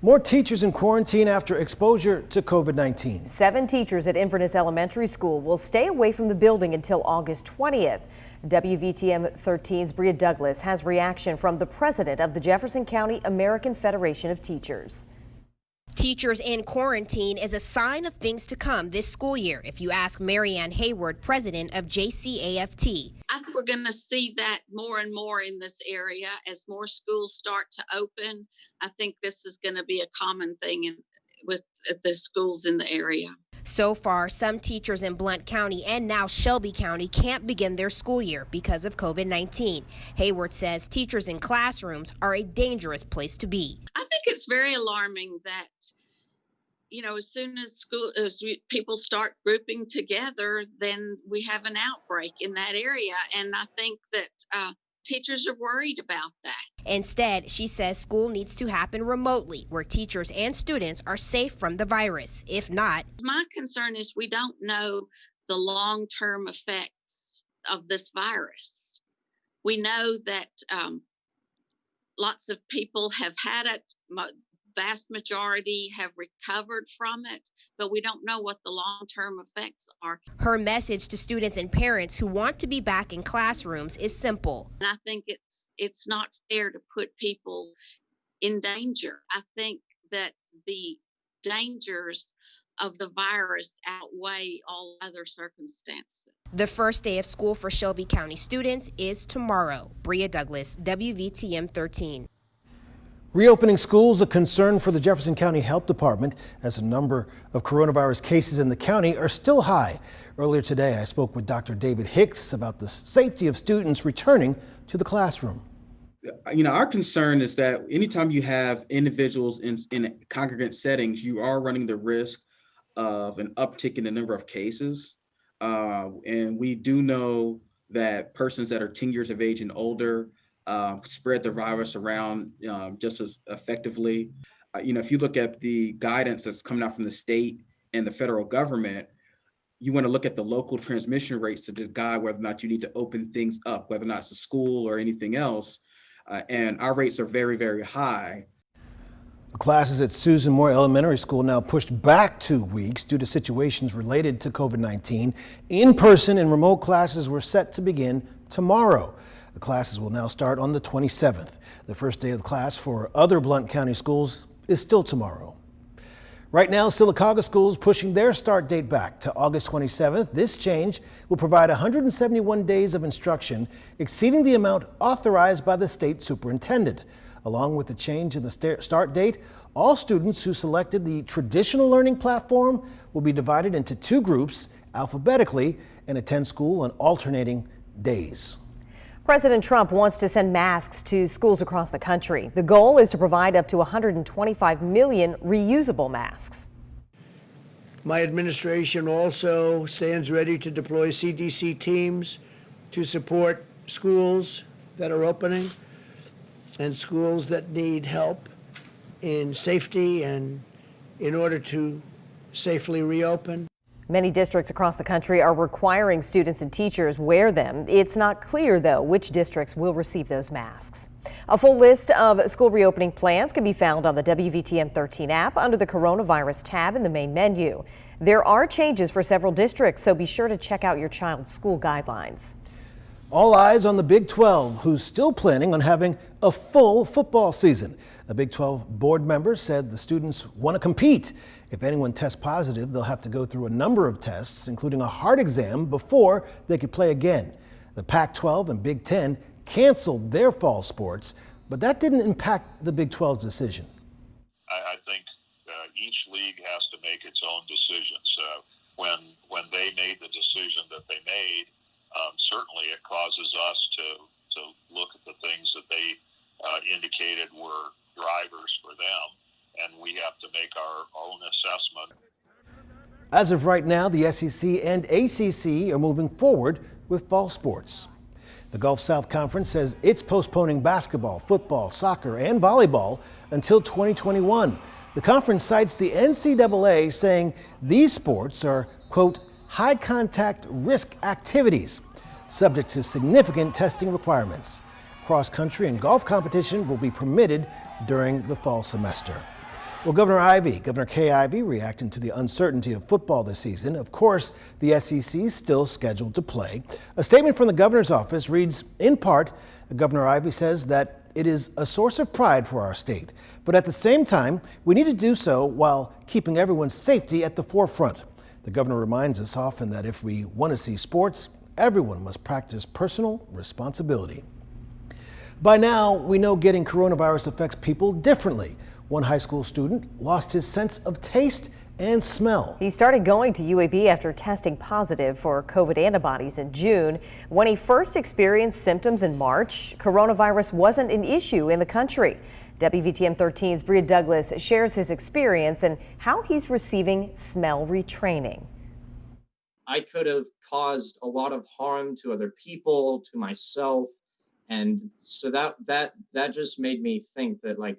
More teachers in quarantine after exposure to COVID-19. 7 teachers at Inverness Elementary School will stay away from the building until August 20th. WVTM 13's Bria Douglas has reaction from the president of the Jefferson County American Federation of Teachers. Teachers in quarantine is a sign of things to come this school year, if you ask Marianne Hayward, president of JCAFT. I think we're going to see that more and more in this area as more schools start to open. I think this is going to be a common thing with the schools in the area. So far, some teachers in Blount County and now Shelby County can't begin their school year because of COVID-19. Hayward says teachers in classrooms are a dangerous place to be. I think it's very alarming that, as soon as people start grouping together, then we have an outbreak in that area. And I think that teachers are worried about that. Instead, she says school needs to happen remotely, where teachers and students are safe from the virus. If not, my concern is we don't know the long-term effects of this virus. We know that lots of people have had it. Vast majority have recovered from it, but we don't know what the long-term effects are. Her message to students and parents who want to be back in classrooms is simple. And I think it's not fair to put people in danger. I think that the dangers of the virus outweigh all other circumstances. The first day of school for Shelby County students is tomorrow. Bria Douglas, WVTM 13. Reopening schools a concern for the Jefferson County Health Department as a number of coronavirus cases in the county are still high. Earlier today, I spoke with Dr. David Hicks about the safety of students returning to the classroom. Our concern is that anytime you have individuals in congregate settings, you are running the risk of an uptick in the number of cases. And we do know that persons that are 10 years of age and older spread the virus around just as effectively. If you look at the guidance that's coming out from the state and the federal government, you want to look at the local transmission rates to guide whether or not you need to open things up, whether or not it's a school or anything else. And our rates are very, very high. The classes at Susan Moore Elementary School now pushed back 2 weeks due to situations related to COVID-19. In-person and remote classes were set to begin tomorrow. The classes will now start on the 27th. The first day of class for other Blount County schools is still tomorrow. Right now, Sylacauga schools pushing their start date back to August 27th. This change will provide 171 days of instruction, exceeding the amount authorized by the state superintendent. Along with the change in the start date, all students who selected the traditional learning platform will be divided into 2 groups alphabetically and attend school on alternating days. President Trump wants to send masks to schools across the country. The goal is to provide up to 125 million reusable masks. My administration also stands ready to deploy CDC teams to support schools that are opening and schools that need help in safety and in order to safely reopen. Many districts across the country are requiring students and teachers wear them. It's not clear, though, which districts will receive those masks. A full list of school reopening plans can be found on the WVTM 13 app under the coronavirus tab in the main menu. There are changes for several districts, so be sure to check out your child's school guidelines. All eyes on the Big 12, who's still planning on having a full football season. A Big 12 board member said the students want to compete. If anyone tests positive, they'll have to go through a number of tests, including a heart exam, before they could play again. The Pac-12 and Big 10 canceled their fall sports, but that didn't impact the Big 12's decision. I think each league has to make its own decisions. When they made the decision that they made, certainly it causes us to look at the things that they indicated were drivers for them, and we have to make our own assessment. As of right now, the SEC and ACC are moving forward with fall sports. The Gulf South Conference says it's postponing basketball, football, soccer, and volleyball until 2021. The conference cites the NCAA saying these sports are, quote, high contact risk activities, subject to significant testing requirements. Cross country and golf competition will be permitted during the fall semester. Well, Governor Kay Ivey, reacting to the uncertainty of football this season. Of course, the SEC is still scheduled to play. A statement from the governor's office reads, in part, Governor Ivey says that it is a source of pride for our state. But at the same time, we need to do so while keeping everyone's safety at the forefront. The governor reminds us often that if we want to see sports, everyone must practice personal responsibility. By now, we know getting coronavirus affects people differently. One high school student lost his sense of taste and smell. He started going to UAB after testing positive for COVID antibodies in June. When he first experienced symptoms in March, coronavirus wasn't an issue in the country. WVTM 13's Bria Douglas shares his experience and how he's receiving smell retraining. I could have caused a lot of harm to other people, to myself. And so that just made me think that, like,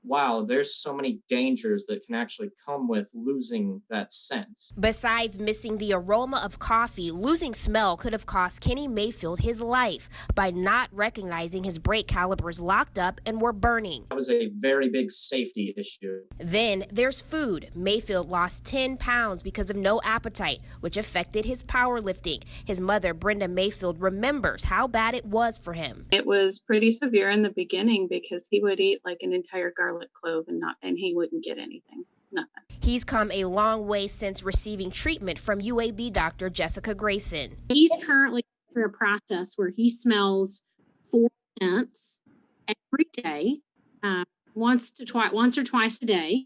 wow, there's so many dangers that can actually come with losing that sense. Besides missing the aroma of coffee, losing smell could have cost Kenny Mayfield his life by not recognizing his brake calipers locked up and were burning. That was a very big safety issue. Then there's food. Mayfield lost 10 pounds because of no appetite, which affected his powerlifting. His mother, Brenda Mayfield, remembers how bad it was for him. It was pretty severe in the beginning because he would eat like an entire garlic clove and he wouldn't get anything. Nothing. He's come a long way since receiving treatment from UAB doctor Jessica Grayson. He's currently through a process where he smells 4 scents every day, once or twice a day.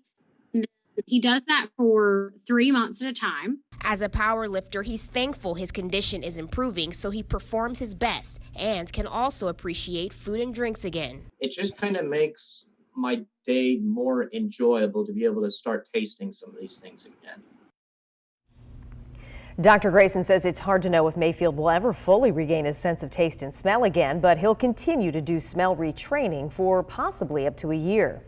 And he does that for 3 months at a time. As a power lifter, he's thankful his condition is improving, so he performs his best and can also appreciate food and drinks again. It just kind of makes my day more enjoyable to be able to start tasting some of these things again. Dr. Grayson says it's hard to know if Mayfield will ever fully regain his sense of taste and smell again, but he'll continue to do smell retraining for possibly up to a year.